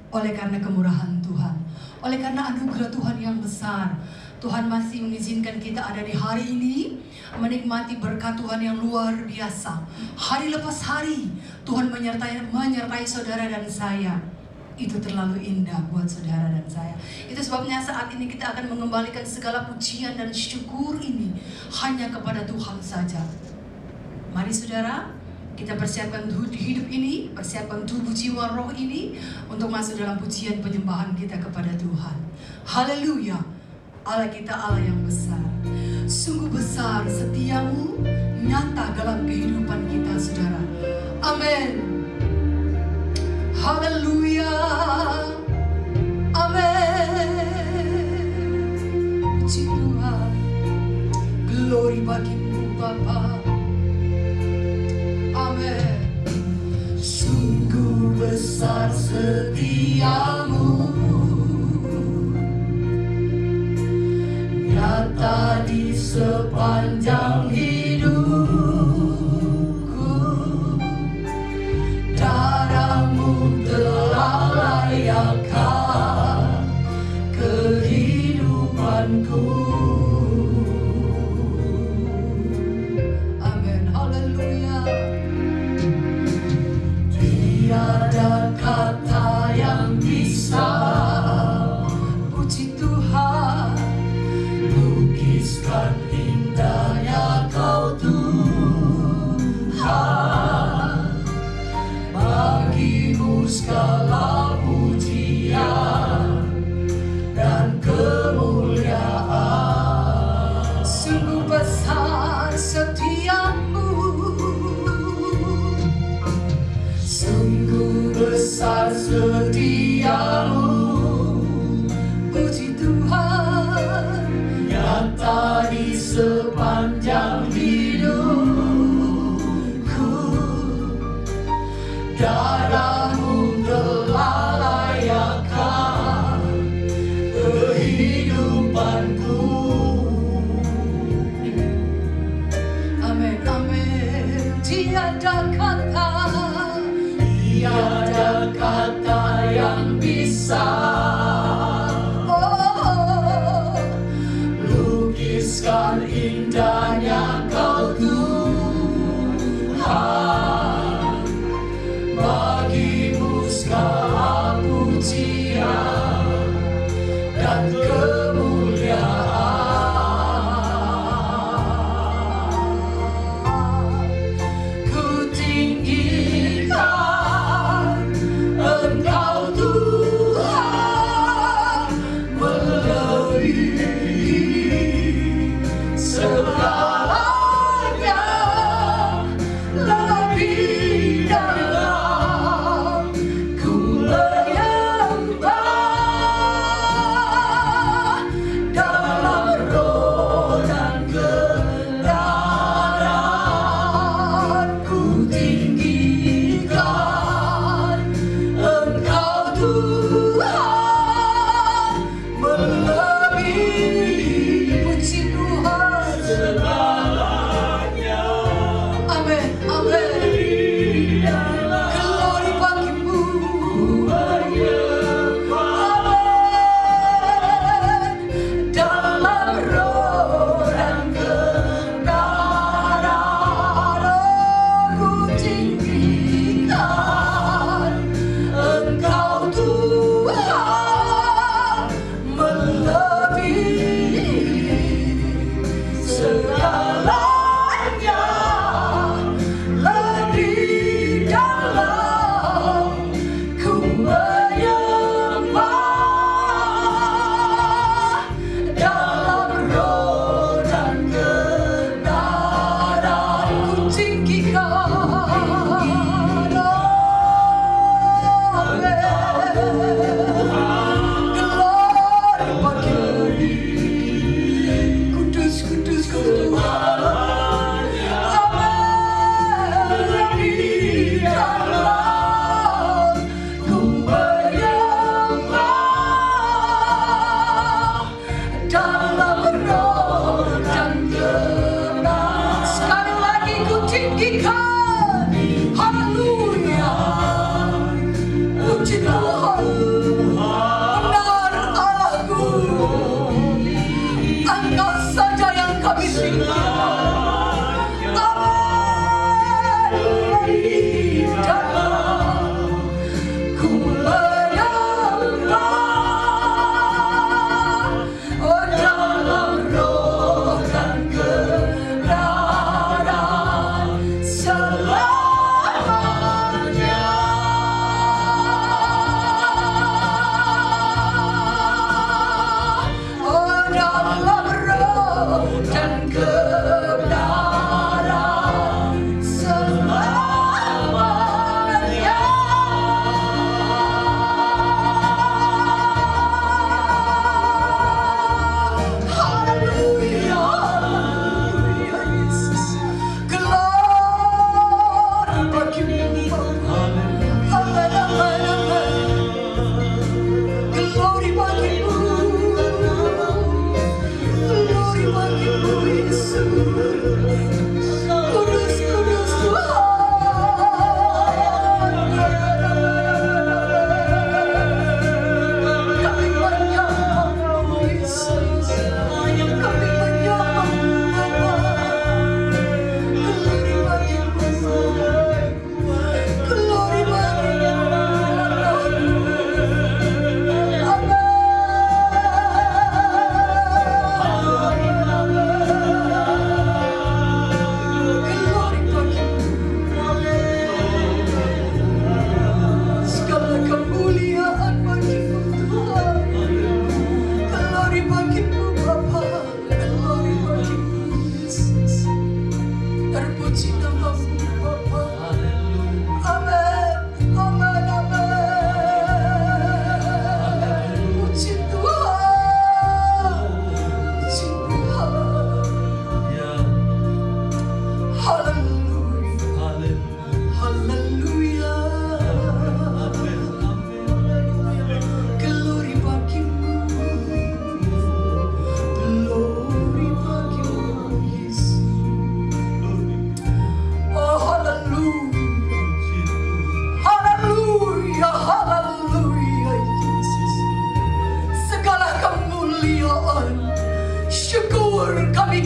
oleh karena kemurahan Tuhan, oleh karena anugerah Tuhan yang besar. Tuhan masih mengizinkan kita ada di hari ini, menikmati berkat Tuhan yang luar biasa. Hari lepas hari, Tuhan menyertai saudara dan saya. Itu terlalu indah buat saudara dan saya. Itu sebabnya saat ini kita akan mengembalikan segala pujian dan syukur ini hanya kepada Tuhan saja. Mari saudara, kita persiapkan hidup ini, persiapkan tubuh jiwa roh ini untuk masuk dalam pujian penyembahan kita kepada Tuhan. Haleluya. Allah kita Allah yang besar. Sungguh besar setiamu, nyata dalam kehidupan kita saudara. Amin. Haleluya. Amin. Puji Tuhan. Glory bagimu Bapa. Amin. Sungguh besar setiamu, nyata di sepanjang hidupku. Darahmu telah layakkan kehidupanku. Amin, haleluya. Tiada kata yang bisa, puji Tuhan, lukiskan indahnya Kau Tuhan. Bagimu segala pujian dan kemuliaan. Sungguh besar setiamu, sungguh besar setiamu, puji Tuhan, nyata di sepanjang hidupku. Darahmu telah layakkan kehidupanku. Amin, amin. Tiada kata yang bisa, lukiskan indahnya Kau Tuhan. Bagimu segala pujian dan kemuliaan. Ku tinggikan Engkau Tuhan, melebihi segalanya, lebih dalam ku menyembah.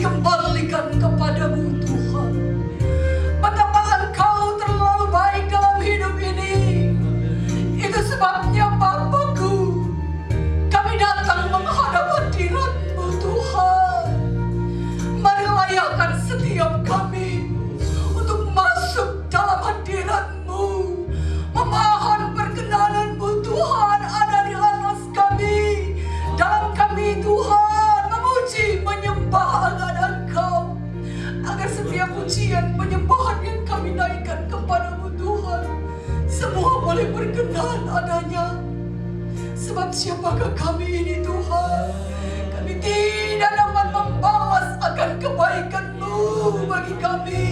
kembalikan kepadamu Tuhan. Betapa Engkau terlalu baik dalam hidup ini. Itu sebabnya Bapakku, kami datang menghadap hadirat-Mu Tuhan. Mari layakkan setiap kami untuk masuk dalam hadirat-Mu. Memohon perkenanan-Mu Tuhan ada di atas kami. Dalam kami Tuhan memuji menyembah akan Engkau. Agar setiap pujian penyembahan yang kami naikkan kepadamu Tuhan, semua boleh berkenan adanya. Sebab siapakah kami ini Tuhan? Kami tidak dapat membalas akan kebaikan-Mu bagi kami.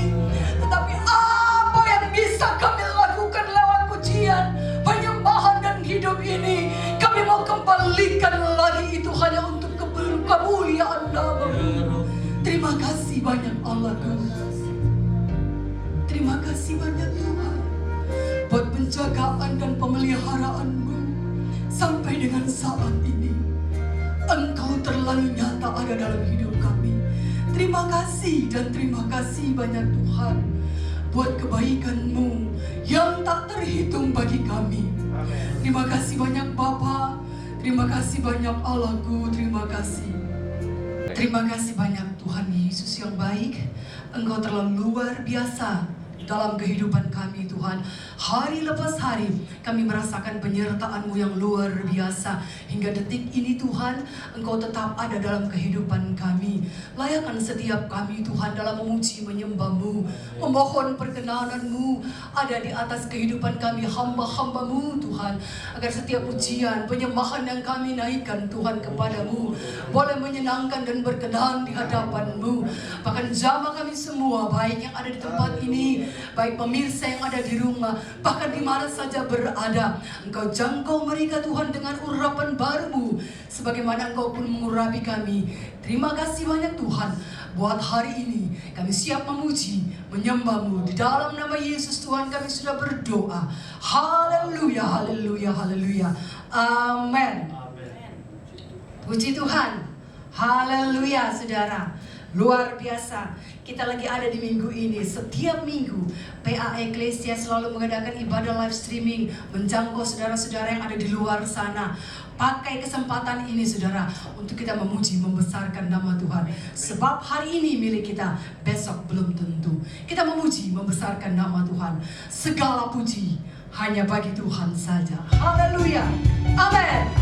Tetapi apa yang bisa kami lakukan lewat pujian, penyembahan dan hidup ini, kami mau kembalikan lagi itu hanya untuk kemuliaan nama-Mu. Terima kasih banyak Allahku. Terima kasih banyak Tuhan buat penjagaan dan pemeliharaan-Mu sampai dengan saat ini. Engkau terlalu nyata ada dalam hidup kami. Terima kasih dan terima kasih banyak Tuhan buat kebaikan-Mu yang tak terhitung bagi kami. Terima kasih banyak Bapa. Terima kasih banyak Allahku. Terima kasih. Terima kasih banyak Tuhan Yesus yang baik. Engkau terlalu luar biasa dalam kehidupan kami Tuhan. Hari lepas hari kami merasakan penyertaan-Mu yang luar biasa. Hingga detik ini Tuhan, Engkau tetap ada dalam kehidupan kami. Layakkan setiap kami Tuhan dalam memuji menyembah-Mu, memohon perkenanan-Mu ada di atas kehidupan kami hamba-hamba-Mu Tuhan. Agar setiap pujian, penyembahan yang kami naikkan Tuhan kepadamu boleh menyenangkan dan berkenan di hadapan-Mu. Bahkan jamaah kami semua, baik yang ada di tempat ini, baik pemirsa yang ada di rumah, bahkan di mana saja berada, Engkau jangkau mereka Tuhan dengan urapan baru-Mu, sebagaimana Engkau pun mengurapi kami. Terima kasih banyak Tuhan. Buat hari ini kami siap memuji, menyembah-Mu. Di dalam nama Yesus Tuhan kami sudah berdoa. Haleluya, haleluya, haleluya. Amin. Puji Tuhan. Haleluya saudara. Luar biasa. Kita lagi ada di minggu ini. Setiap minggu PA Eklesia selalu mengadakan ibadah live streaming, menjangkau saudara-saudara yang ada di luar sana. Pakai kesempatan ini saudara untuk kita memuji, membesarkan nama Tuhan. Sebab hari ini milik kita, besok belum tentu. Kita memuji, membesarkan nama Tuhan. Segala puji hanya bagi Tuhan saja. Haleluya. Amin.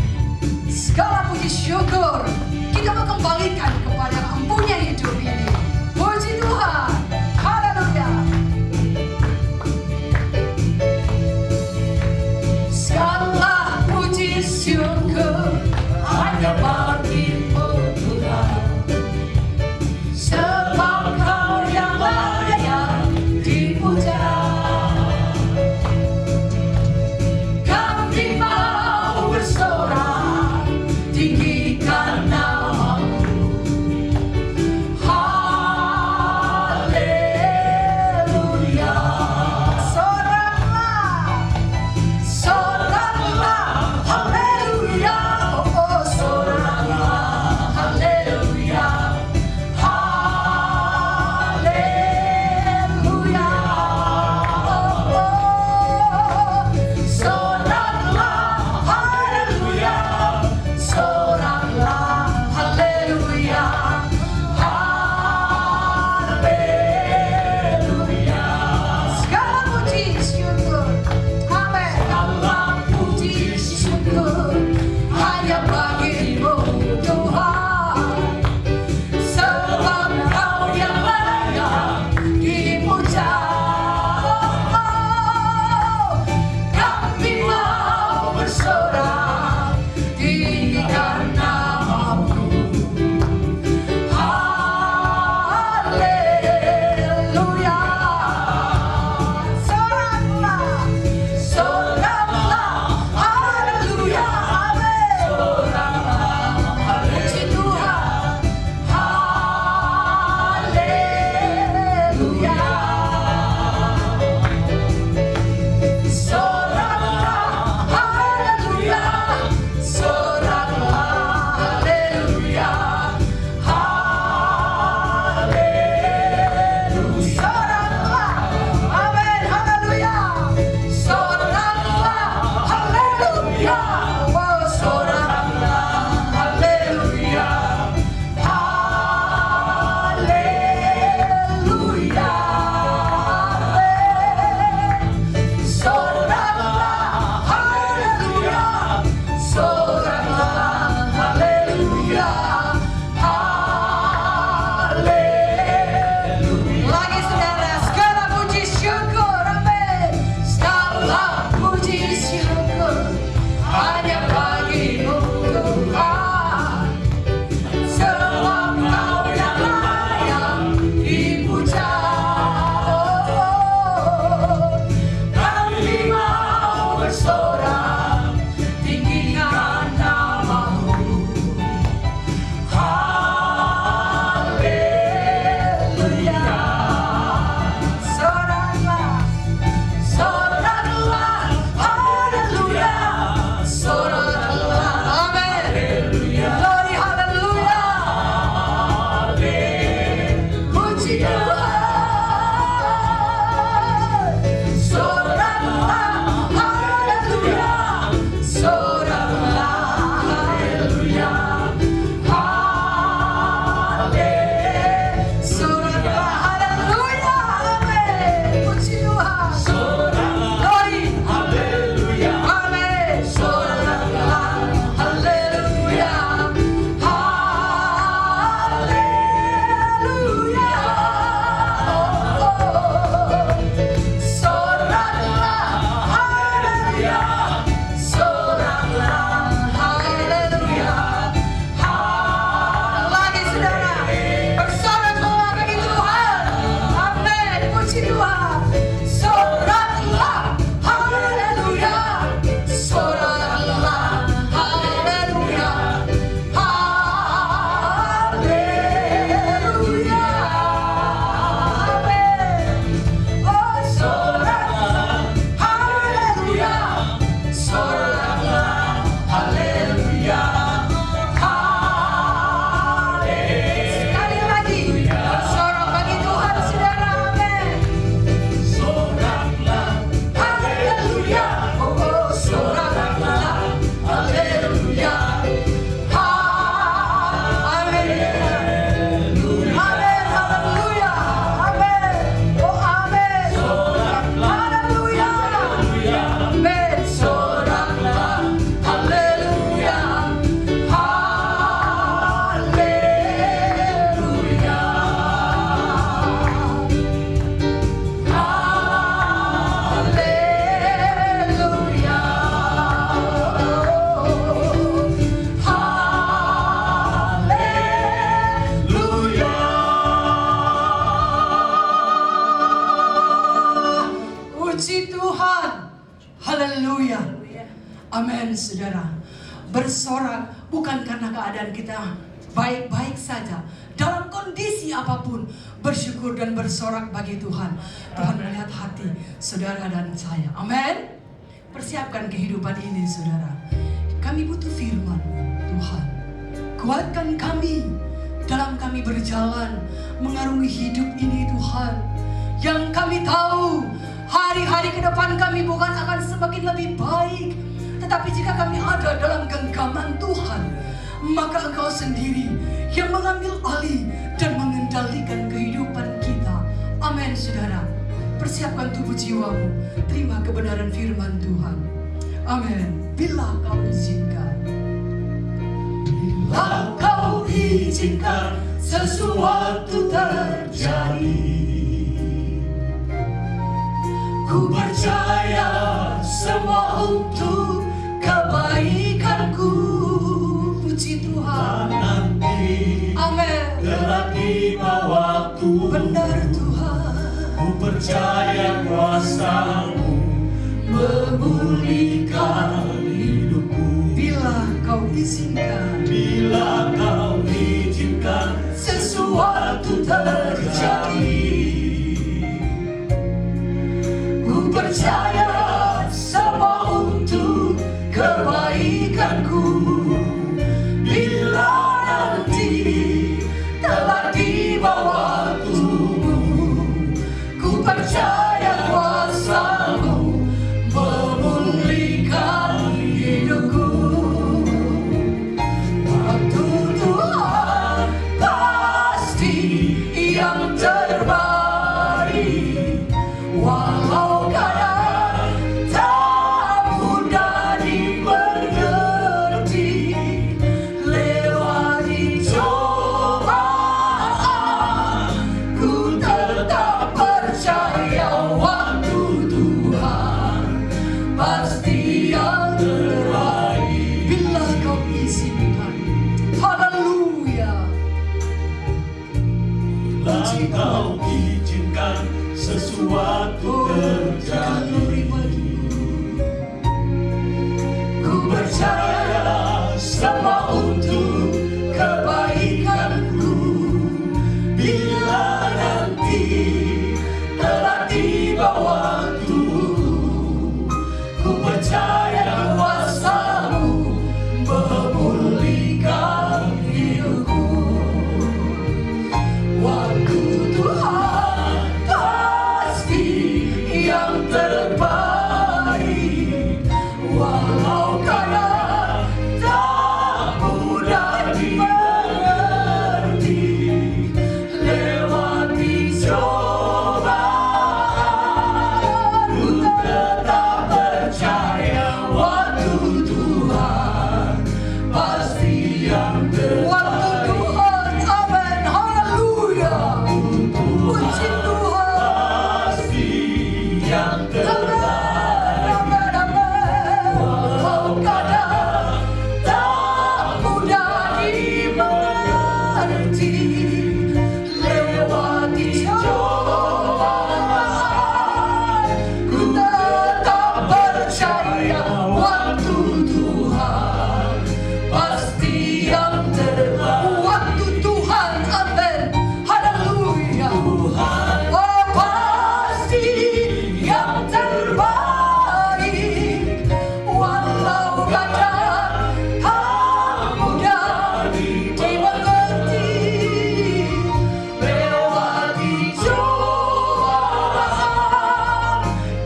Segala puji syukur kita mau kembalikan kepada Yang punya hidup ini. Puji Tuhan. Haleluya. Segala puji syukur hanya bagi-Mu Tuhan. Sebab Kau yang layak dipuja. Kami mau bersorak, tinggikan nama-Mu. saudara. Bersorak bukan karena keadaan kita baik-baik saja. Dalam kondisi apapun, bersyukur dan bersorak bagi Tuhan. Tuhan melihat hati saudara dan saya. Amin. Persiapkan kehidupan ini, saudara. Kami butuh firman Tuhan. Kuatkan kami dalam kami berjalan mengarungi hidup ini, Tuhan. Yang kami tahu hari-hari ke depan kami bukan akan semakin lebih baik, tetapi jika kami ada dalam genggaman Tuhan, maka Engkau sendiri yang mengambil alih dan mengendalikan kehidupan kita. Amin, saudara. Persiapkan tubuh jiwamu, terima kebenaran firman Tuhan. Amin. Bila kau izinkan, bila kau izinkan sesuatu terjadi, ku percaya semua untuk kebaikanku. Puji Tuhan. Nanti amin. Telah tiba waktu. Benar Tuhan. Ku percaya kuasa-Mu memulihkan hidupku. Bila kau izinkan, bila kau izinkan sesuatu terjadi, ku percaya semua untuk kebaikanku. Bila nanti telah tiba waktumu, ku percaya kuasa-Mu memulihkan hidupku. Waktu Tuhan pasti yang terbaik, walau kadang tak mudah dimengerti. Lewati cobaan, ku tetap percaya waktu Tuhan pasti yang terbaik. Bila kau izinkan, haleluya. Bila kau izinkan sesuatu terjadi, ku percaya semua untuk kebaikanku. Bila nanti telah tiba waktu, ku percaya kuasa-Mu memulihkan hidupku. Waktu Tuhan pasti yang terbaik, walau kadang tak mudah dimengerti. Lewati cobaan, ku tetap percaya waktu Tuhan pasti yang terbaik. Waktu Tuhan, amin, haleluya. Puji Tuhan pasti yang terbaik. amin, amin. Walau kadang tak mudah dimengerti. Lewati cobaan, ku tetap percaya waktu Tuhan pasti yang terbaik. Waktu Tuhan, amin, haleluya. Oh, pasti yang terbaik, walau kadang tak mudah dimengerti. Lewati cobaan,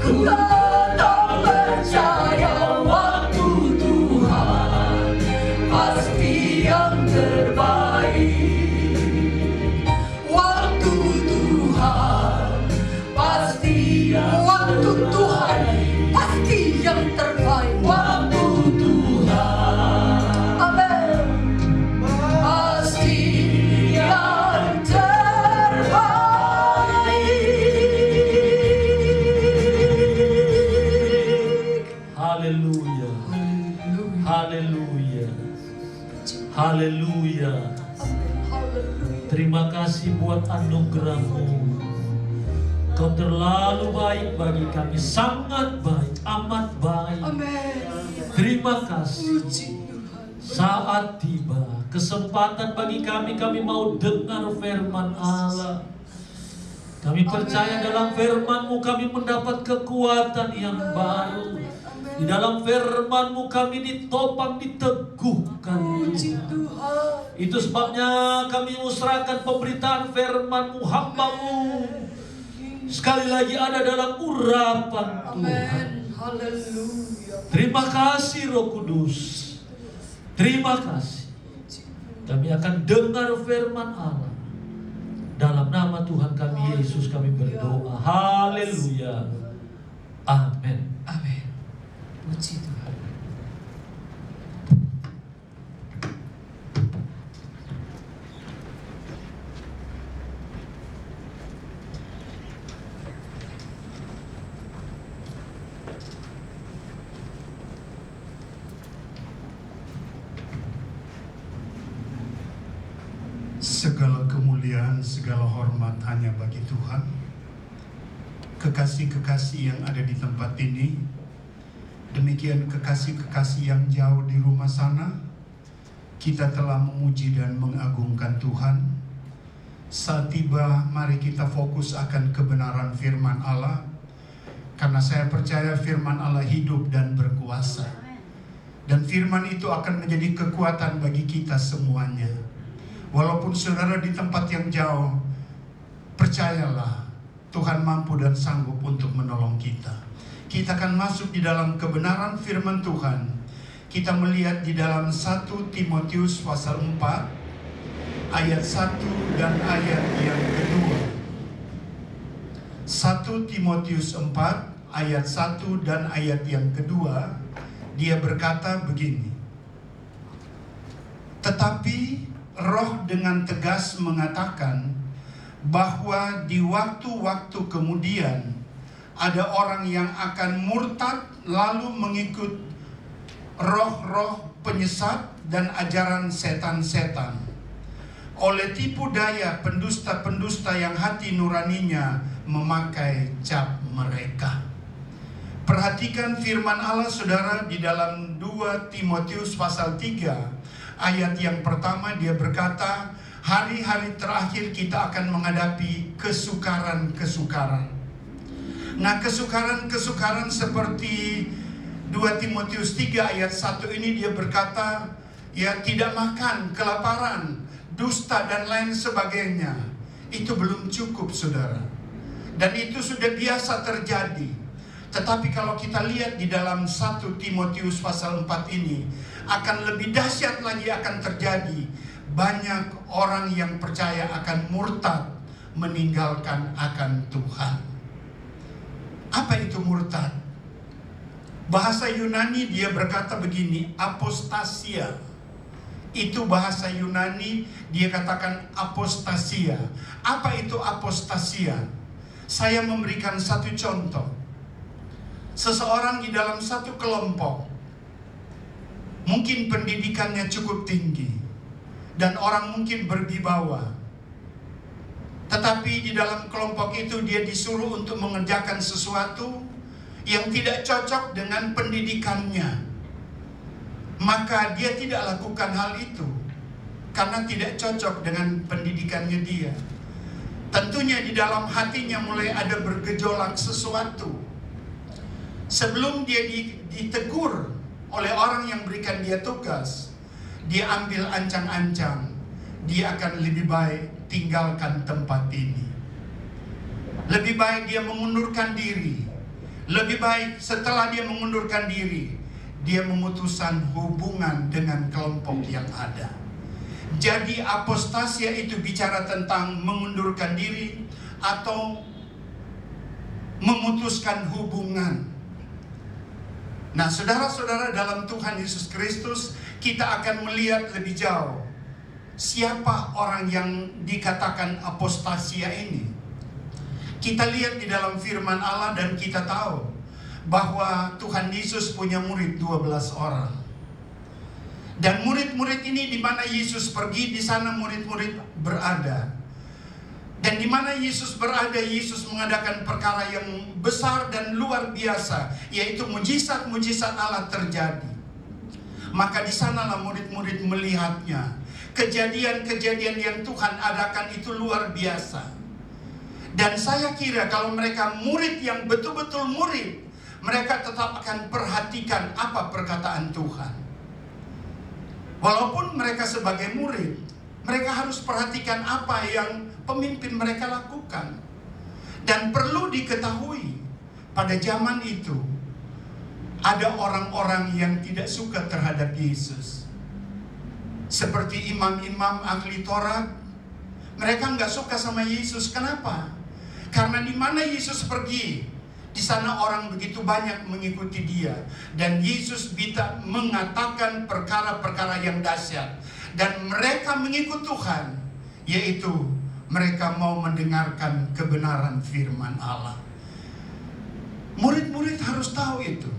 ku tetap percaya waktu Tuhan pasti yang terbaik. Waktu Tuhan pasti, waktu Tuhan pasti yang terbaik. Waktu Tuhan, amin, pasti yang terbaik. Haleluya. Haleluya. Haleluya. Terima kasih buat anugerah-Mu. Kau terlalu baik bagi kami, sangat baik, amat baik. Amin. Terima Terima kasih. Saat tiba, kesempatan bagi kami mau dengar firman Allah. Kami percaya dalam firman-Mu kami mendapat kekuatan yang baru. Di dalam firman-Mu kami ditopang, diteguhkan. Itu sebabnya kami musrahkan pemberitaan firman-Mu, hamba-Mu. Sekali lagi ada dalam urapan Tuhan. Terima kasih Roh Kudus. Terima kasih. Kami akan dengar firman Allah. Dalam nama Tuhan kami Yesus kami berdoa. Haleluya. Amin. Amin. Puji Tuhan. Segala kemuliaan, segala hormat hanya bagi Tuhan. Kekasih-kekasih yang ada di tempat ini, demikian kekasih-kekasih yang jauh di rumah sana, kita telah memuji dan mengagungkan Tuhan. Saat tiba, mari kita fokus akan kebenaran firman Allah, karena saya percaya firman Allah hidup dan berkuasa. Dan firman itu akan menjadi kekuatan bagi kita semuanya. Walaupun saudara di tempat yang jauh, percayalah Tuhan mampu dan sanggup untuk menolong kita. Kita akan masuk di dalam kebenaran firman Tuhan. Kita melihat di dalam 1 Timotius pasal 4 ayat 1 dan ayat yang kedua. 1 Timotius 4 ayat 1 dan ayat yang kedua, dia berkata begini. Tetapi Roh dengan tegas mengatakan bahwa di waktu-waktu kemudian ada orang yang akan murtad lalu mengikut roh-roh penyesat dan ajaran setan-setan. Oleh tipu daya pendusta-pendusta yang hati nuraninya memakai cap mereka. Perhatikan firman Allah saudara di dalam 2 Timotius pasal 3 ayat yang pertama, dia berkata, hari-hari terakhir kita akan menghadapi kesukaran-kesukaran. Nah, kesukaran-kesukaran seperti 2 Timotius 3 ayat 1 ini dia berkata, ya tidak makan, kelaparan, dusta dan lain sebagainya. Itu belum cukup saudara. Dan itu sudah biasa terjadi. Tetapi kalau kita lihat di dalam 1 Timotius pasal 4 ini, akan lebih dahsyat lagi akan terjadi. Banyak orang yang percaya akan murtad, meninggalkan akan Tuhan. Apa itu murtad? Bahasa Yunani dia berkata begini, apostasia. Itu bahasa Yunani, dia katakan apostasia. Apa itu apostasia? Saya memberikan satu contoh. Seseorang di dalam satu kelompok, mungkin pendidikannya cukup tinggi dan orang mungkin berwibawa. Tetapi di dalam kelompok itu dia disuruh untuk mengerjakan sesuatu yang tidak cocok dengan pendidikannya. Maka dia tidak lakukan hal itu karena tidak cocok dengan pendidikannya dia. Tentunya di dalam hatinya mulai ada bergejolak sesuatu. Sebelum dia ditegur oleh orang yang berikan dia tugas, dia ambil ancang-ancang, dia akan lebih baik tinggalkan tempat ini. Lebih baik dia mengundurkan diri. Lebih baik setelah dia mengundurkan diri, dia memutuskan hubungan dengan kelompok yang ada. Jadi apostasia itu bicara tentang mengundurkan diri atau memutuskan hubungan. Nah, saudara-saudara dalam Tuhan Yesus Kristus, kita akan melihat lebih jauh. Siapa orang yang dikatakan apostasia ini? Kita lihat di dalam firman Allah dan kita tahu bahwa Tuhan Yesus punya murid 12 orang. Dan murid-murid ini di mana Yesus pergi, di sana murid-murid berada. Dan di mana Yesus berada, Yesus mengadakan perkara yang besar dan luar biasa, yaitu mujizat-mujizat Allah terjadi. Maka di sanalah murid-murid melihatnya. Kejadian-kejadian yang Tuhan adakan itu luar biasa. Dan saya kira kalau mereka murid yang betul-betul murid, mereka tetap akan perhatikan apa perkataan Tuhan. Walaupun mereka sebagai murid, mereka harus perhatikan apa yang pemimpin mereka lakukan. Dan perlu diketahui, pada zaman itu ada orang-orang yang tidak suka terhadap Yesus. Seperti imam-imam ahli Taurat, mereka nggak suka sama Yesus. Kenapa? Karena di mana Yesus pergi, di sana orang begitu banyak mengikuti dia. Dan Yesus bisa mengatakan perkara-perkara yang dahsyat. Dan mereka mengikut Tuhan, yaitu mereka mau mendengarkan kebenaran firman Allah. Murid-murid harus tahu itu.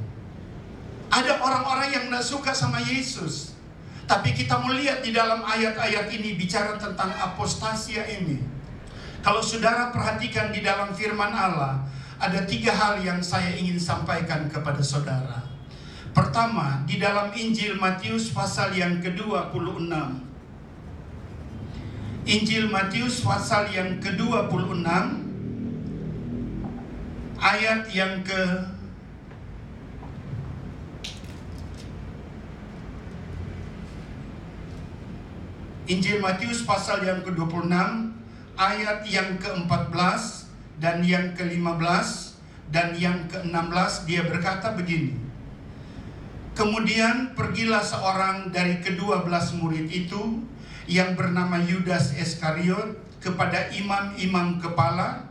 Ada orang-orang yang tidak suka sama Yesus. Tapi kita melihat di dalam ayat-ayat ini bicara tentang apostasia ini. Kalau saudara perhatikan di dalam firman Allah, ada 3 hal yang saya ingin sampaikan kepada saudara. Pertama, di dalam Injil Matius pasal yang ke-26. Injil Matius pasal yang ke-26, ayat yang Injil Matius pasal yang ke-26, ayat yang ke-14 dan yang ke-15 dan yang ke-16, dia berkata begini. Kemudian pergilah seorang dari ke-12 murid itu yang bernama Yudas Iskariot kepada imam-imam kepala.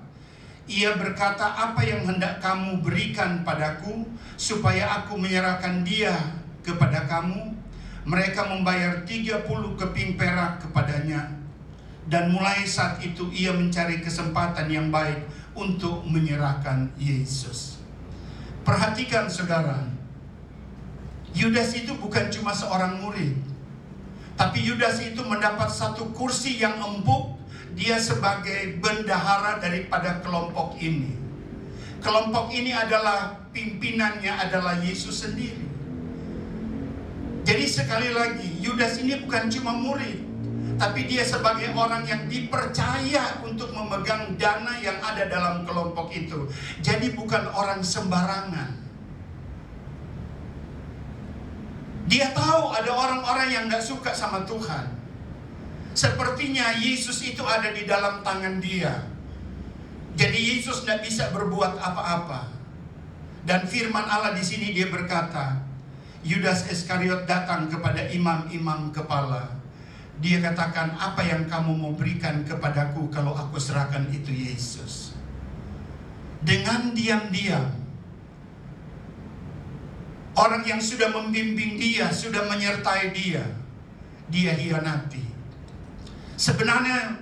Ia berkata, apa yang hendak kamu berikan padaku supaya aku menyerahkan dia kepada kamu? Mereka membayar 30 keping perak kepadanya. Dan mulai saat itu ia mencari kesempatan yang baik untuk menyerahkan Yesus. Perhatikan saudara, Yudas itu bukan cuma seorang murid, tapi Yudas itu mendapat satu kursi yang empuk. Dia sebagai bendahara daripada kelompok ini. Kelompok ini adalah pimpinannya adalah Yesus sendiri. Jadi sekali lagi, Yudas ini bukan cuma murid, tapi dia sebagai orang yang dipercaya untuk memegang dana yang ada dalam kelompok itu. Jadi bukan orang sembarangan. Dia tahu ada orang-orang yang gak suka sama Tuhan. Sepertinya Yesus itu ada di dalam tangan dia. Jadi Yesus gak bisa berbuat apa-apa. Dan firman Allah di sini dia berkata, Yudas Iskariot datang kepada imam-imam kepala. Dia katakan, apa yang kamu mau berikan kepadaku kalau aku serahkan itu Yesus? Dengan diam-diam, orang yang sudah membimbing dia, sudah menyertai dia, dia hianati. Sebenarnya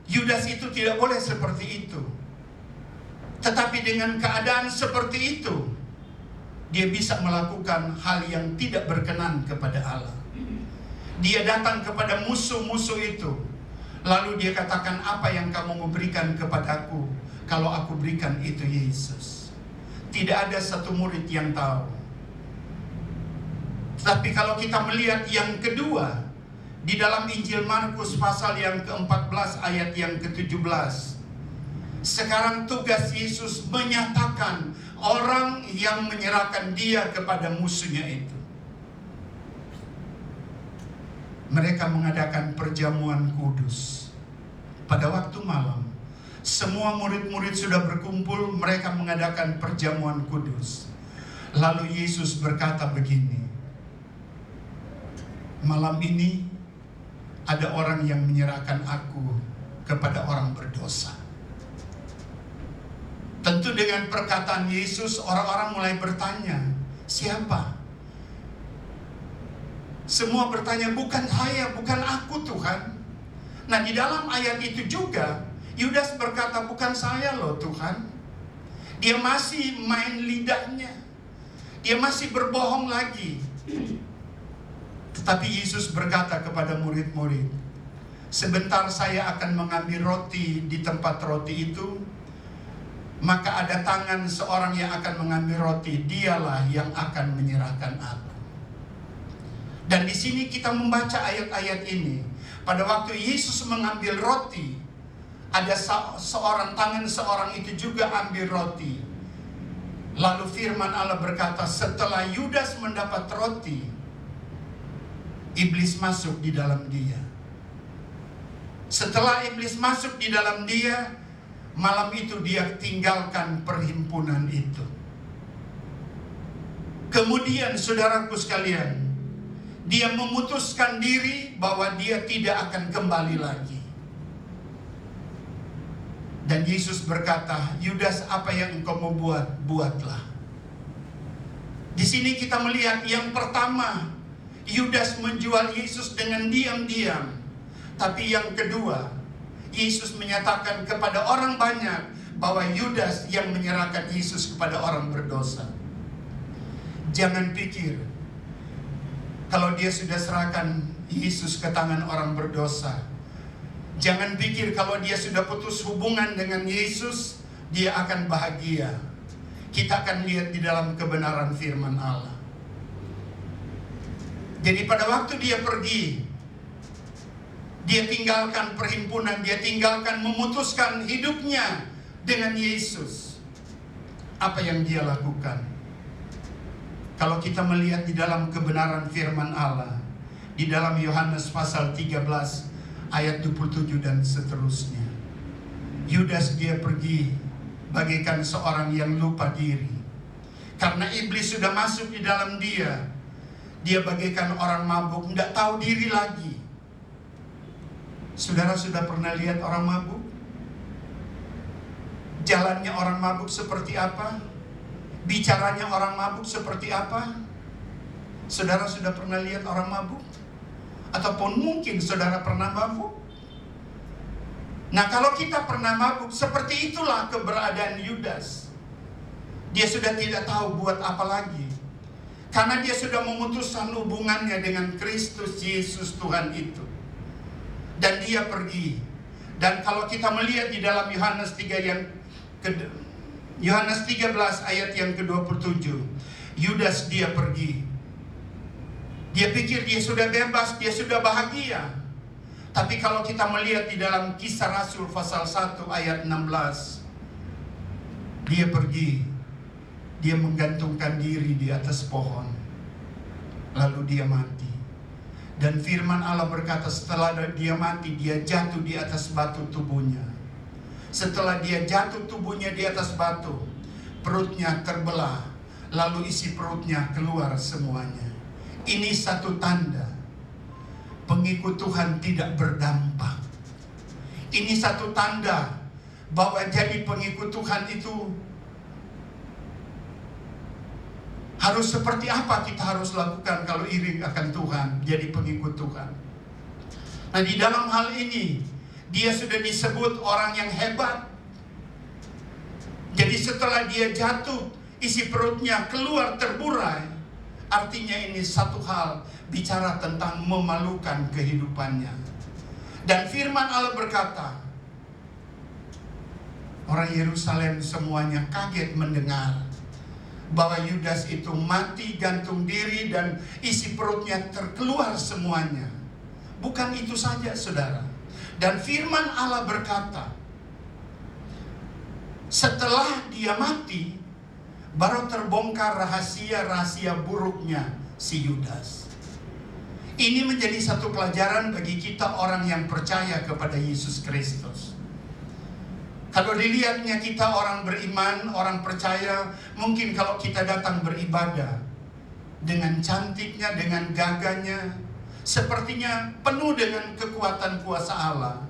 Yudas itu tidak boleh seperti itu. Tetapi dengan keadaan seperti itu, dia bisa melakukan hal yang tidak berkenan kepada Allah. Dia datang kepada musuh-musuh itu, lalu dia katakan, apa yang kamu memberikan kepadaku kalau aku berikan itu Yesus? Tidak ada satu murid yang tahu. Tapi kalau kita melihat yang kedua, di dalam Injil Markus pasal yang ke-14 ayat yang ke-17, sekarang tugas Yesus menyatakan orang yang menyerahkan dia kepada musuhnya itu. Mereka mengadakan perjamuan kudus. Pada waktu malam, semua murid-murid sudah berkumpul, mereka mengadakan perjamuan kudus. Lalu Yesus berkata begini, malam ini ada orang yang menyerahkan aku kepada orang berdosa. Tentu dengan perkataan Yesus, orang-orang mulai bertanya, siapa? Semua bertanya, bukan saya, bukan aku Tuhan. Nah di dalam ayat itu juga, Yudas berkata, bukan saya loh Tuhan. Dia masih main lidahnya. Dia masih berbohong lagi. Tetapi Yesus berkata kepada murid-murid, sebentar saya akan mengambil roti di tempat roti itu, maka ada tangan seorang yang akan mengambil roti, dialah yang akan menyerahkan aku. Dan di sini kita membaca ayat-ayat ini. Pada waktu Yesus mengambil roti, ada seorang tangan seorang itu juga ambil roti. Lalu firman Allah berkata, setelah Yudas mendapat roti, iblis masuk di dalam dia. Setelah iblis masuk di dalam dia, malam itu dia tinggalkan perhimpunan itu. Kemudian saudaraku sekalian, dia memutuskan diri bahwa dia tidak akan kembali lagi. Dan Yesus berkata, Yudas, apa yang engkau mau buat, buatlah. Di sini kita melihat yang pertama, Yudas menjual Yesus dengan diam-diam. Tapi yang kedua, Yesus menyatakan kepada orang banyak bahwa Yudas yang menyerahkan Yesus kepada orang berdosa. Jangan pikir kalau dia sudah serahkan Yesus ke tangan orang berdosa, jangan pikir kalau dia sudah putus hubungan dengan Yesus, dia akan bahagia. Kita akan lihat di dalam kebenaran firman Allah. Jadi pada waktu dia pergi, dia tinggalkan perhimpunan, dia tinggalkan, memutuskan hidupnya dengan Yesus. Apa yang dia lakukan? Kalau kita melihat di dalam kebenaran firman Allah, di dalam Yohanes pasal 13 ayat 27 dan seterusnya, Yudas dia pergi bagaikan seorang yang lupa diri. Karena iblis sudah masuk di dalam dia, dia bagaikan orang mabuk, tidak tahu diri lagi. Saudara sudah pernah lihat orang mabuk? Jalannya orang mabuk seperti apa? Bicaranya orang mabuk seperti apa? Saudara sudah pernah lihat orang mabuk? Ataupun mungkin saudara pernah mabuk? Nah, kalau kita pernah mabuk, seperti itulah keberadaan Yudas. Dia sudah tidak tahu buat apa lagi. Karena dia sudah memutuskan hubungannya dengan Kristus Yesus Tuhan itu. Dan dia pergi. Dan kalau kita melihat di dalam Yohanes 13 ayat yang ke-27, Yudas dia pergi. Dia pikir dia sudah bebas, dia sudah bahagia. Tapi kalau kita melihat di dalam Kisah Rasul pasal 1 ayat 16, dia pergi. Dia menggantungkan diri di atas pohon. Lalu dia mati. Dan firman Allah berkata, setelah dia mati, dia jatuh di atas batu tubuhnya. Setelah dia jatuh tubuhnya di atas batu, perutnya terbelah, lalu isi perutnya keluar semuanya. Ini satu tanda pengikut Tuhan tidak berdampak. Ini satu tanda bahwa jadi pengikut Tuhan itu harus seperti apa kita harus lakukan kalau iri akan Tuhan, jadi pengikut Tuhan. Nah, di dalam hal ini dia sudah disebut orang yang hebat. Jadi setelah dia jatuh, isi perutnya keluar terburai. Artinya ini satu hal, bicara tentang memalukan kehidupannya. Dan firman Allah berkata, orang Yerusalem semuanya kaget mendengar bahwa Yudas itu mati gantung diri dan isi perutnya terkeluar semuanya. Bukan itu saja, saudara. Dan firman Allah berkata, setelah dia mati, baru terbongkar rahasia-rahasia buruknya si Yudas. Ini menjadi satu pelajaran bagi kita orang yang percaya kepada Yesus Kristus. Kalau dilihatnya kita orang beriman, orang percaya, mungkin kalau kita datang beribadah dengan cantiknya, dengan gagahnya, sepertinya penuh dengan kekuatan kuasa Allah.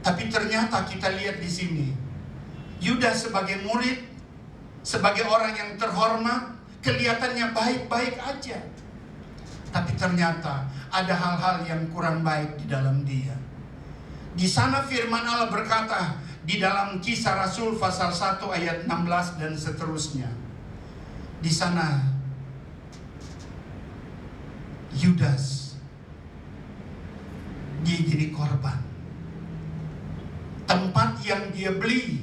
Tapi ternyata kita lihat di sini, Yudas sebagai murid, sebagai orang yang terhormat, kelihatannya baik-baik aja. Tapi ternyata ada hal-hal yang kurang baik di dalam dia. Di sana firman Allah berkata, di dalam Kisah Rasul pasal 1 ayat 16 dan seterusnya. Di sana Yudas dia jadi korban. Tempat yang dia beli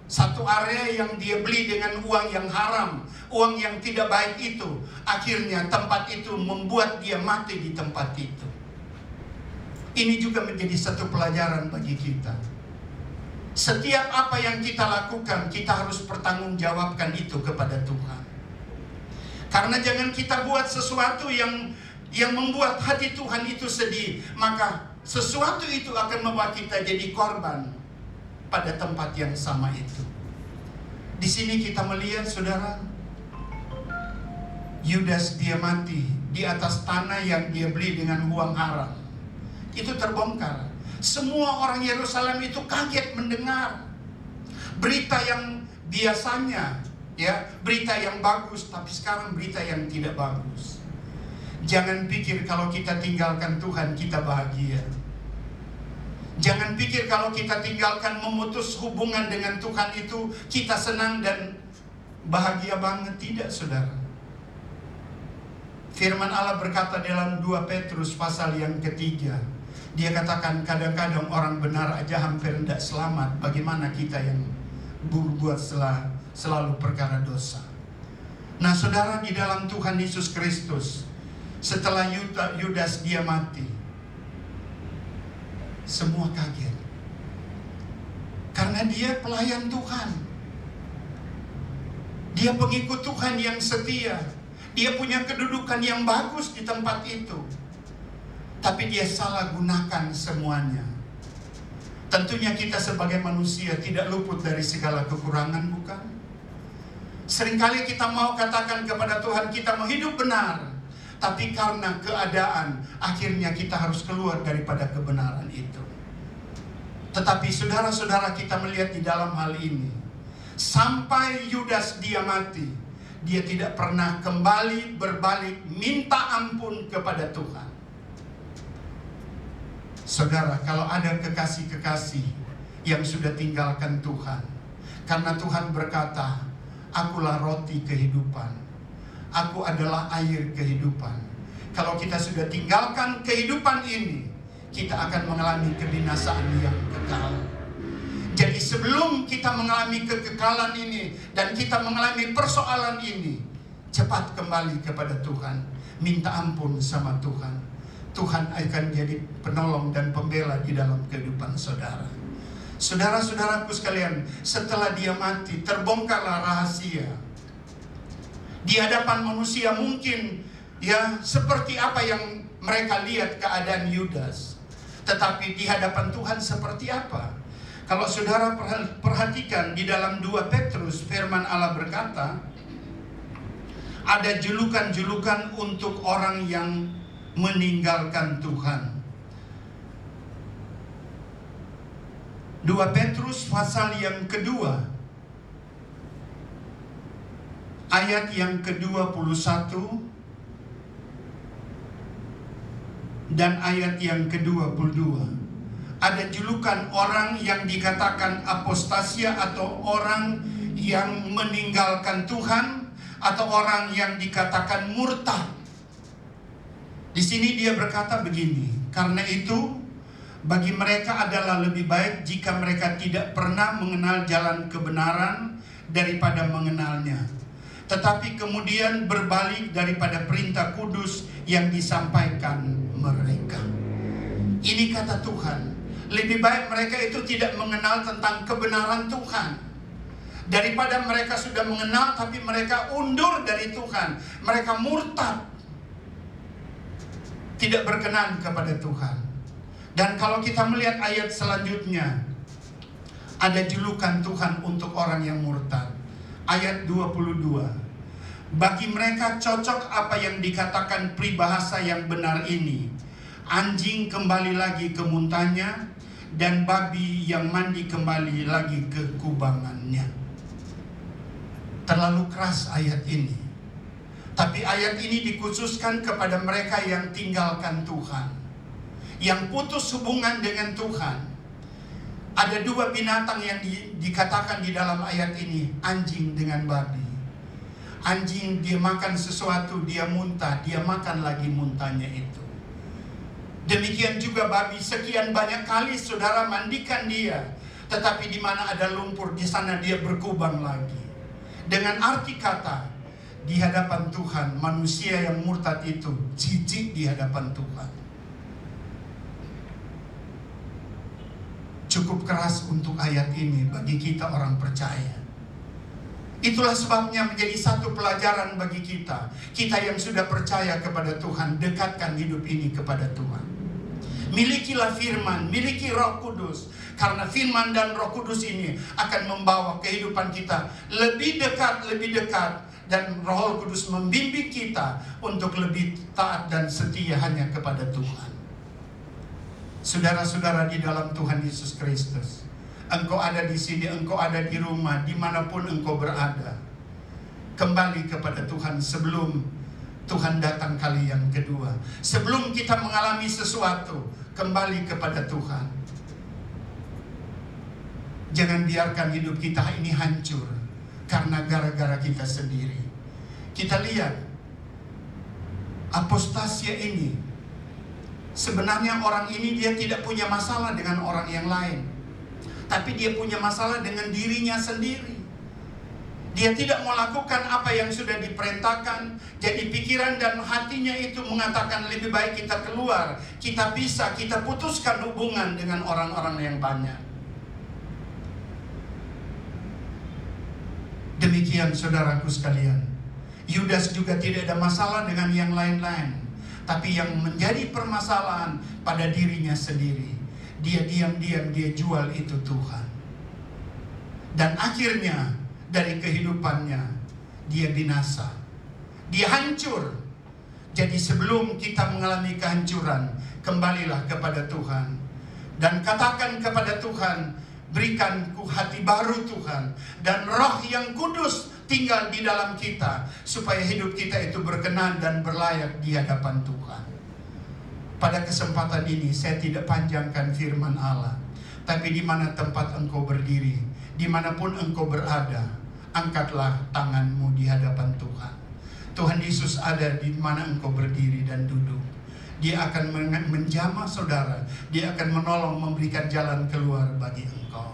Satu area yang dia beli dengan uang yang haram, uang yang tidak baik itu, akhirnya tempat itu membuat dia mati di tempat itu. Ini juga menjadi satu pelajaran bagi kita. Setiap apa yang kita lakukan, kita harus pertanggungjawabkan itu kepada Tuhan. Karena jangan kita buat sesuatu yang membuat hati Tuhan itu sedih, maka sesuatu itu akan membawa kita jadi korban pada tempat yang sama itu. Di sini kita melihat, saudara, Yudas dia mati di atas tanah yang dia beli dengan uang haram. Itu terbongkar. Semua orang Yerusalem itu kaget mendengar berita yang biasanya berita yang bagus, tapi sekarang berita yang tidak bagus. Jangan pikir kalau kita tinggalkan Tuhan kita bahagia. Jangan pikir kalau kita tinggalkan, memutus hubungan dengan Tuhan itu kita senang dan bahagia banget. Tidak, saudara. Firman Allah berkata dalam 2 Petrus pasal yang ketiga, dia katakan kadang-kadang orang benar aja hampir tidak selamat. Bagaimana kita yang berbuat selalu perkara dosa. Nah, saudara, di dalam Tuhan Yesus Kristus, setelah Yudas dia mati, semua kaget. Karena dia pelayan Tuhan. Dia pengikut Tuhan yang setia. Dia punya kedudukan yang bagus di tempat itu. Tapi dia salah gunakan semuanya. Tentunya kita sebagai manusia tidak luput dari segala kekurangan, bukan? Seringkali kita mau katakan kepada Tuhan kita mau hidup benar, tapi karena keadaan akhirnya kita harus keluar daripada kebenaran itu. Tetapi saudara-saudara, kita melihat di dalam hal ini, sampai Yudas dia mati, dia tidak pernah kembali berbalik minta ampun kepada Tuhan. Saudara, kalau ada kekasih-kekasih yang sudah tinggalkan Tuhan, karena Tuhan berkata, akulah roti kehidupan, aku adalah air kehidupan. Kalau kita sudah tinggalkan kehidupan ini, kita akan mengalami kebinasaan yang kekal. Jadi sebelum kita mengalami kekekalan ini dan kita mengalami persoalan ini, cepat kembali kepada Tuhan, minta ampun sama Tuhan. Tuhan akan jadi penolong dan pembela di dalam kehidupan saudara. Saudara-saudaraku sekalian, setelah dia mati, terbongkarlah rahasia. Di hadapan manusia mungkin seperti apa yang mereka lihat keadaan Yudas. Tetapi di hadapan Tuhan seperti apa? Kalau saudara perhatikan di dalam 2 Petrus, firman Allah berkata, ada julukan-julukan untuk orang yang meninggalkan Tuhan. 2 Petrus pasal yang kedua, ayat yang ke-21 dan ayat yang ke-22. Ada julukan orang yang dikatakan apostasia atau orang yang meninggalkan Tuhan, atau orang yang dikatakan murtad. Di sini dia berkata begini, karena itu bagi mereka adalah lebih baik jika mereka tidak pernah mengenal jalan kebenaran daripada mengenalnya, tetapi kemudian berbalik daripada perintah kudus yang disampaikan mereka. Ini kata Tuhan, lebih baik mereka itu tidak mengenal tentang kebenaran Tuhan, daripada mereka sudah mengenal tapi mereka undur dari Tuhan, mereka murtad, tidak berkenan kepada Tuhan. Dan kalau kita melihat ayat selanjutnya, ada julukan Tuhan untuk orang yang murtad. Ayat 22, bagi mereka cocok apa yang dikatakan peribahasa yang benar ini, anjing kembali lagi ke muntahnya, dan babi yang mandi kembali lagi ke kubangannya. Terlalu keras ayat ini, tapi ayat ini dikhususkan kepada mereka yang tinggalkan Tuhan, yang putus hubungan dengan Tuhan. Ada dua binatang yang dikatakan di dalam ayat ini, anjing dengan babi. Anjing dia makan sesuatu, dia muntah, dia makan lagi muntahnya itu. Demikian juga babi, sekian banyak kali saudara mandikan dia, Tetapi di mana ada lumpur, di sana dia berkubang lagi. Dengan arti kata, di hadapan Tuhan, manusia yang murtad itu jijik di hadapan Tuhan. Cukup keras untuk ayat ini bagi kita orang percaya. Itulah sebabnya menjadi satu pelajaran bagi kita. Kita yang sudah percaya kepada Tuhan, dekatkan hidup ini kepada Tuhan. Milikilah firman, miliki Roh Kudus. Karena firman dan Roh Kudus ini akan membawa kehidupan kita lebih dekat. Dan Roh Kudus membimbing kita untuk lebih taat dan setia hanya kepada Tuhan. Saudara-saudara di dalam Tuhan Yesus Kristus, engkau ada di sini, engkau ada di rumah, dimanapun engkau berada. Kembali kepada Tuhan sebelum Tuhan datang kali yang kedua. Sebelum kita mengalami sesuatu, kembali kepada Tuhan. Jangan biarkan hidup kita ini hancur karena gara-gara kita sendiri. Kita lihat apostasia ini. Sebenarnya orang ini dia tidak punya masalah dengan orang yang lain, tapi dia punya masalah dengan dirinya sendiri. Dia tidak mau lakukan apa yang sudah diperintahkan. Jadi pikiran dan hatinya itu mengatakan lebih baik kita keluar, kita pisah, kita putuskan hubungan dengan orang-orang yang banyak. Demikian saudaraku sekalian, Yudas juga tidak ada masalah dengan yang lain-lain, tapi yang menjadi permasalahan pada dirinya sendiri. Dia diam-diam dia jual itu Tuhan. Dan akhirnya dari kehidupannya dia binasa, dia hancur. Jadi sebelum kita mengalami kehancuran, kembalilah kepada Tuhan dan katakan kepada Tuhan, berikanku hati baru Tuhan, dan Roh yang kudus tinggal di dalam kita, supaya hidup kita itu berkenan dan berlayak di hadapan Tuhan. Pada kesempatan ini saya tidak panjangkan firman Allah, tapi di mana tempat engkau berdiri, dimanapun engkau berada, angkatlah tanganmu di hadapan Tuhan. Tuhan Yesus ada di mana engkau berdiri dan duduk. Dia akan menjamah saudara, dia akan menolong, memberikan jalan keluar bagi engkau.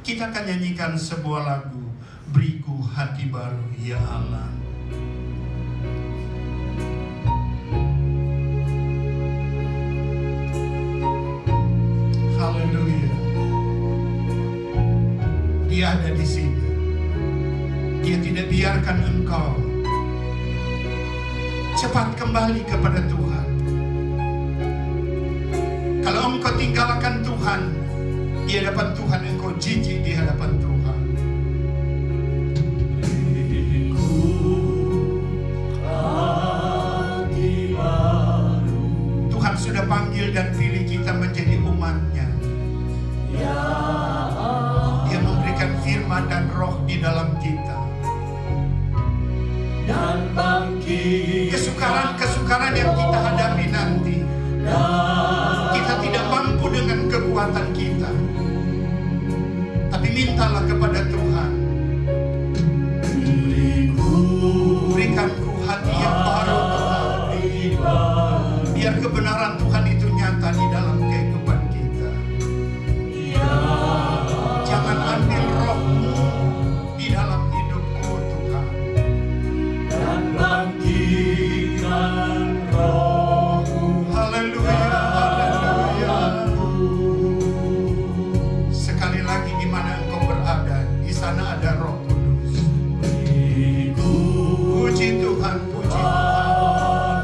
Kita akan nyanyikan sebuah lagu, beriku hati baru ya Allah. Haleluya. Dia ada di sini. Dia tidak biarkan engkau. Cepat kembali kepada Tuhan. Kalau engkau tinggalkan Tuhan, di hadapan Tuhan engkau jijik di hadapan Tuhan. Tuhan sudah panggil dan pilih kita menjadi umat-Nya. Dia memberikan firman dan Roh di dalam kita. Kesukaran yang kita hadapi nanti, kita tidak mampu dengan kekuatan kita, tapi mintalah kepada Tuhan, berikanku hati yang baru Tuhan, biar kebenaran Tuhan itu nyata di dalam kehidupan kita. Jangan ambil Roh-Mu di dalam hidupku Tuhan, dan bangkitkan Roh-Mu. Haleluya, haleluya. Sekali lagi di mana engkau berada, di sana ada Roh Kudus. Puji Tuhan, puji Tuhan.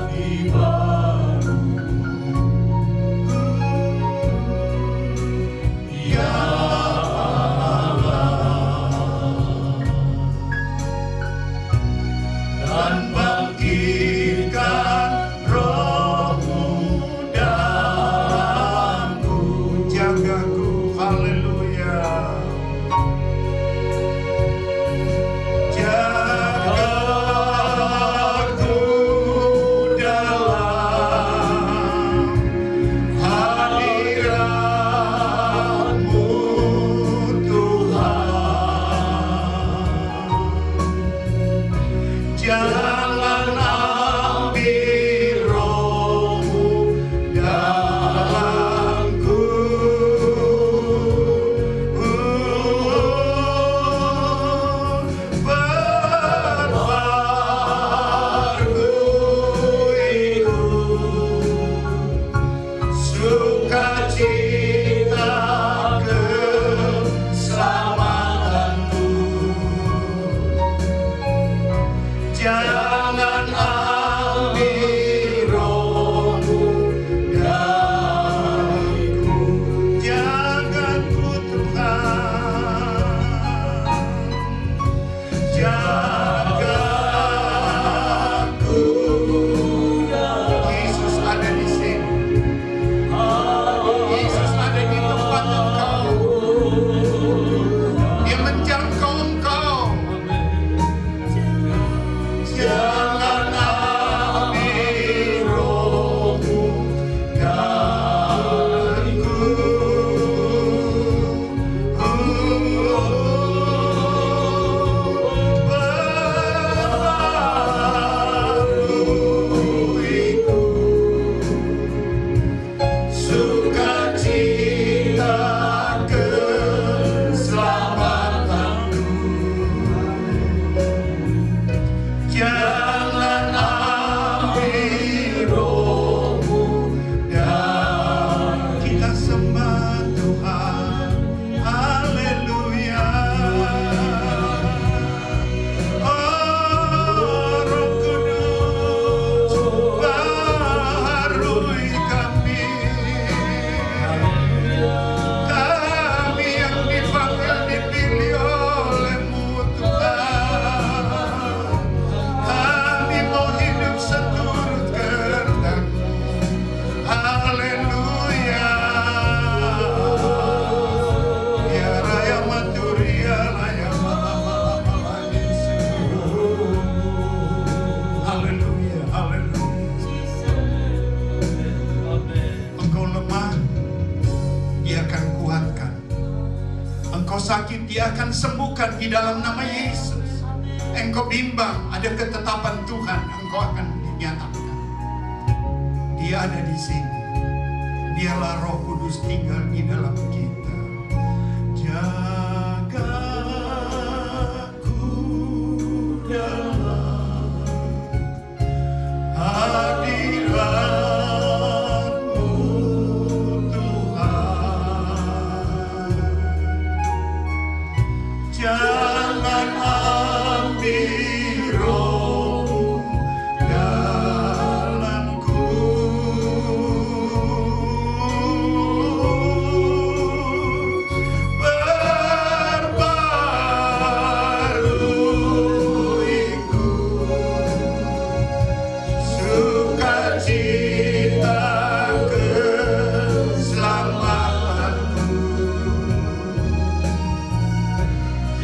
sakit, Dia akan sembuhkan di dalam nama Yesus. Engkau bimbang, ada ketetapan Tuhan, Engkau akan dinyatakan. Dia ada di sini. Biarlah Roh Kudus tinggal di dalam kita. Jagaku dalam hadirat-Mu Tuhan. Jangan ambil roh dalamku. Perbaruiku sukacita keselamatanku.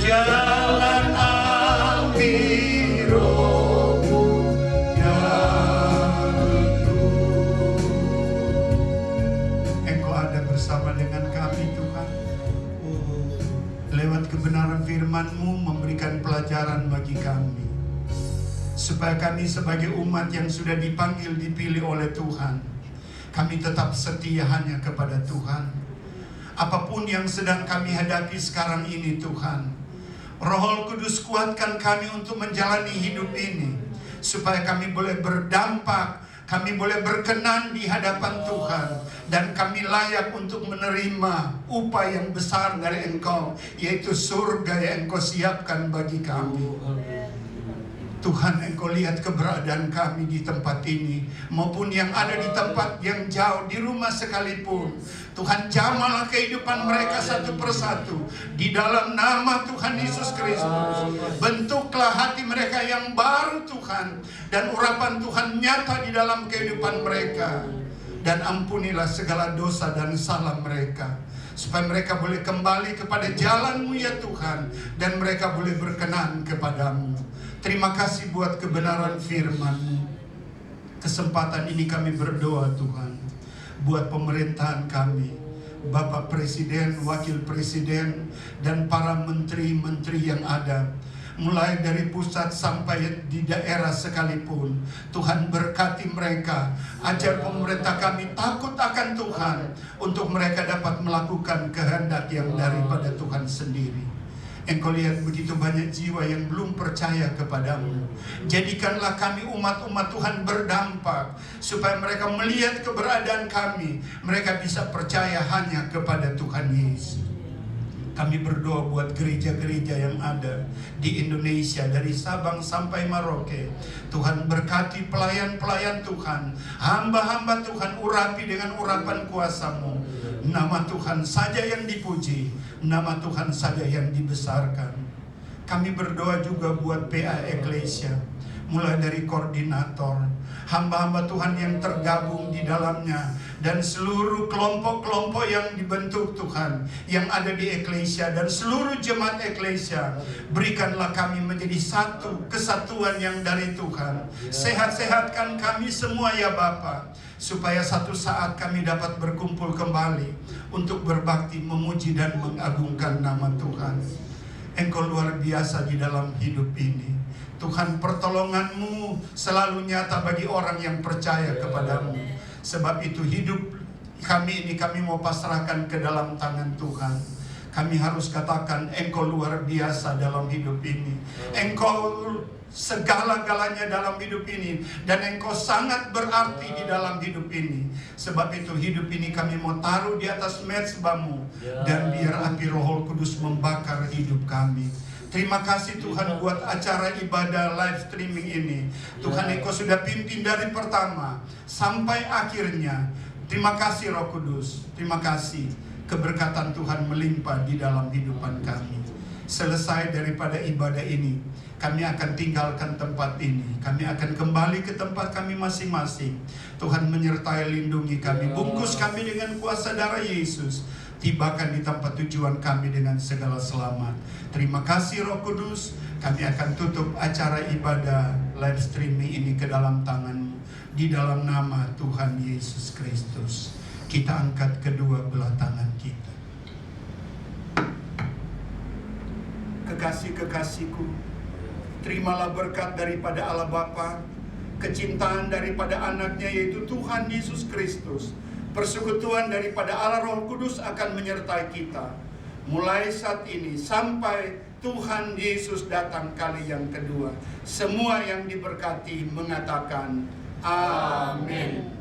Jangan ambil rohmu dariku. Engkau ada bersama dengan kami Tuhan. Lewat kebenaran firman-Mu memberikan pelajaran bagi kami, supaya kami sebagai umat yang sudah dipanggil, dipilih oleh Tuhan, kami tetap setia hanya kepada Tuhan. Apapun yang sedang kami hadapi sekarang ini Tuhan, Roh Kudus kuatkan kami untuk menjalani hidup ini, supaya kami boleh berdampak, kami boleh berkenan di hadapan Tuhan, dan kami layak untuk menerima upah yang besar dari Engkau, yaitu surga yang Engkau siapkan bagi kami. Tuhan, Engkau lihat keberadaan kami di tempat ini, maupun yang ada di tempat yang jauh, di rumah sekalipun. Tuhan, jamahlah kehidupan mereka satu persatu di dalam nama Tuhan Yesus Kristus. Bentuklah hati mereka yang baru Tuhan, dan urapan Tuhan nyata di dalam kehidupan mereka. Dan ampunilah segala dosa dan salah mereka, supaya mereka boleh kembali kepada jalan-Mu ya Tuhan, dan mereka boleh berkenan kepadamu. Terima kasih buat kebenaran firman-Mu. Kesempatan ini kami berdoa Tuhan, buat pemerintahan kami, Bapak Presiden, Wakil Presiden, dan para menteri-menteri yang ada, mulai dari pusat sampai di daerah sekalipun. Tuhan, berkati mereka, ajar pemerintah kami takut akan Tuhan, untuk mereka dapat melakukan kehendak yang daripada Tuhan sendiri. Engkau lihat begitu banyak jiwa yang belum percaya kepadamu. Jadikanlah kami umat-umat Tuhan berdampak, supaya mereka melihat keberadaan kami, mereka bisa percaya hanya kepada Tuhan Yesus. Kami berdoa buat gereja-gereja yang ada di Indonesia, dari Sabang sampai Merauke. Tuhan, berkati pelayan-pelayan Tuhan, hamba-hamba Tuhan, urapi dengan urapan kuasa-Mu. Nama Tuhan saja yang dipuji, nama Tuhan saja yang dibesarkan. Kami berdoa juga buat PA Eklesia, mulai dari koordinator, hamba-hamba Tuhan yang tergabung di dalamnya, dan seluruh kelompok-kelompok yang dibentuk Tuhan, yang ada di Eklesia, dan seluruh jemaat Eklesia. Berikanlah kami menjadi satu kesatuan yang dari Tuhan. Sehat-sehatkan kami semua ya Bapa, supaya satu saat kami dapat berkumpul kembali untuk berbakti, memuji dan mengagungkan nama Tuhan. Engkau luar biasa di dalam hidup ini Tuhan. Pertolongan-Mu selalu nyata bagi orang yang percaya kepadamu. Sebab itu hidup kami ini kami mau pasrahkan ke dalam tangan Tuhan. Kami harus katakan Engkau luar biasa dalam hidup ini. Engkau segala-galanya dalam hidup ini, dan Engkau sangat berarti di dalam hidup ini. Sebab itu hidup ini kami mau taruh di atas mezbah-Mu, dan biar api Roh Kudus membakar hidup kami. Terima kasih Tuhan buat acara ibadah live streaming ini. Tuhan, Engkau sudah pimpin dari pertama sampai akhirnya. Terima kasih Roh Kudus. Terima kasih keberkatan Tuhan melimpah di dalam kehidupan kami. Selesai daripada ibadah ini, kami akan tinggalkan tempat ini. Kami akan kembali ke tempat kami masing-masing. Tuhan menyertai, lindungi kami, bungkus kami dengan kuasa darah Yesus. Tibakan di tempat tujuan kami dengan segala selamat. Terima kasih Roh Kudus. Kami akan tutup acara ibadah live streaming ini ke dalam tangan-Mu. Di dalam nama Tuhan Yesus Kristus, kita angkat kedua belah tangan kita. kekasih-kekasihku, terimalah berkat daripada Allah Bapa, kecintaan daripada anaknya yaitu Tuhan Yesus Kristus, persekutuan daripada Allah Roh Kudus akan menyertai kita mulai saat ini sampai Tuhan Yesus datang kali yang kedua. Semua yang diberkati mengatakan amin.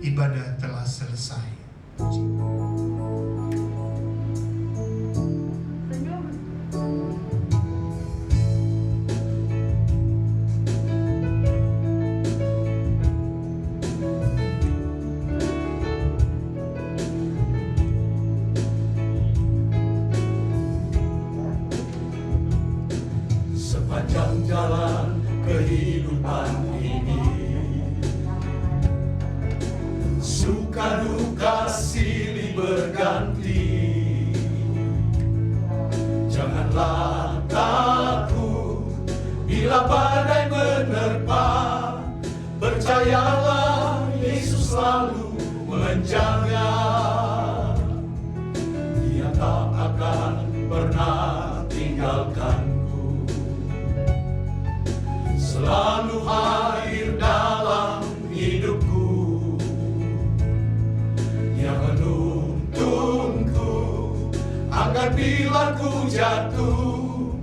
Ibadah telah selesai. Sepanjang jalan kehidupan ini, suka duka silih berganti. Janganlah takut bila badai menerpa, percayalah Yesus selalu menjaga. Dia tak akan pernah tinggalkanku, selalu hadir dalam hidupku, yang menuntunku agar bila ku jatuh,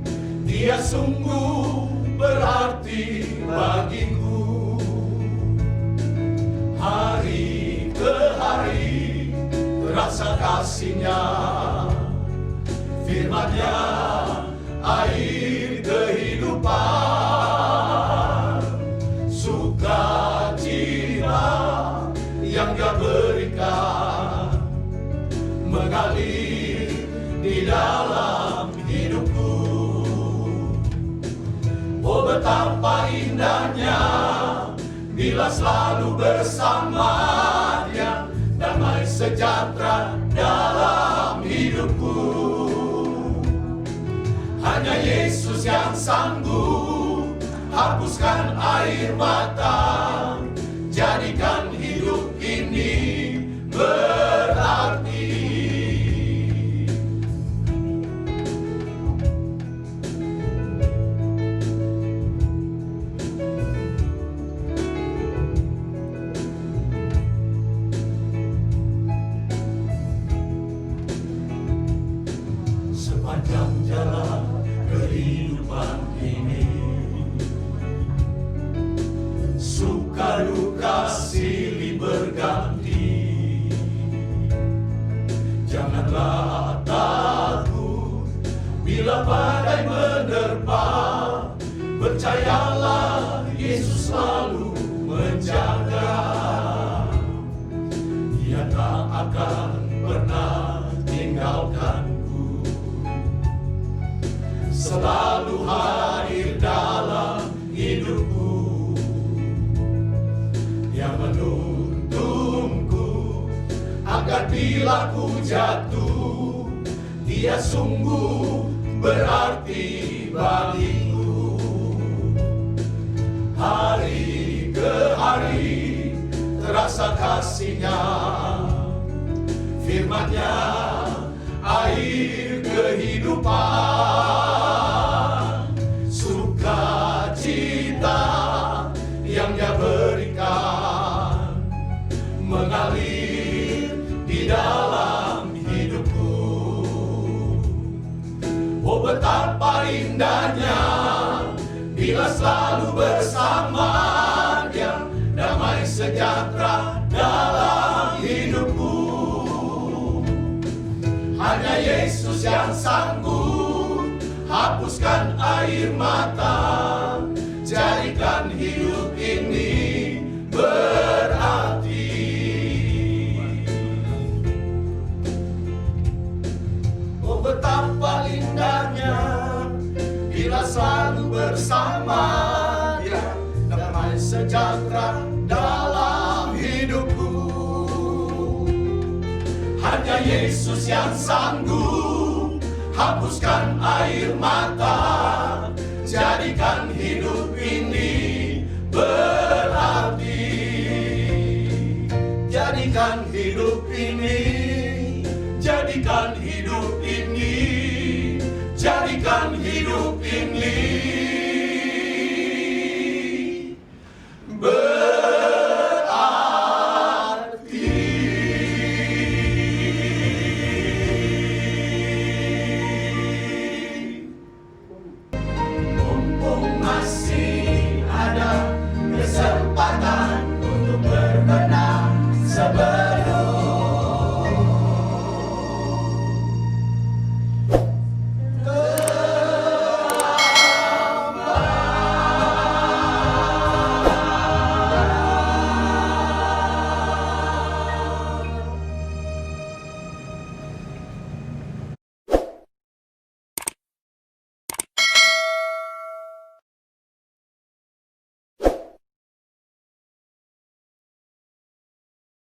Dia sungguh berarti bagiku. Hari ke hari terasa kasih-Nya, firman-Nya air kehidupan, sukacita yang Dia berikan mengalir di dalam hidupku. Oh, betapa indahnya bila selalu bersama Dia, damai sejahtera dalam hidupku. Hanya Yesus yang sanggup hapuskan air mata, jadikan hidup ini berarti. Sepanjang jalan kehidupan ini, suka duka silih berganti. Janganlah takut bila badai menerpa, percayalah Yesus selalu menjaga. Dia tak akan pernah tinggalkanku, selalu hadir dalam hidupku, yang menuntunku agar bila ku jatuh, Dia sungguh berarti bagiku. Hari ke hari terasa kasih-Nya, firman-Nya air kehidupan, sukacita yang Dia berikan mengalir di dalam hidupku. Oh, betapa indahnya bila selalu bersama hapuskan air mata, jadikan hidup ini berarti. Oh betapa indahnya bila selalu bersama Dia, damai sejahtera dalam hidupku. Hanya Yesus yang sanggup hapuskan air mata, jadikan hidup ini berarti. Jadikan hidup ini, jadikan hidup ini, jadikan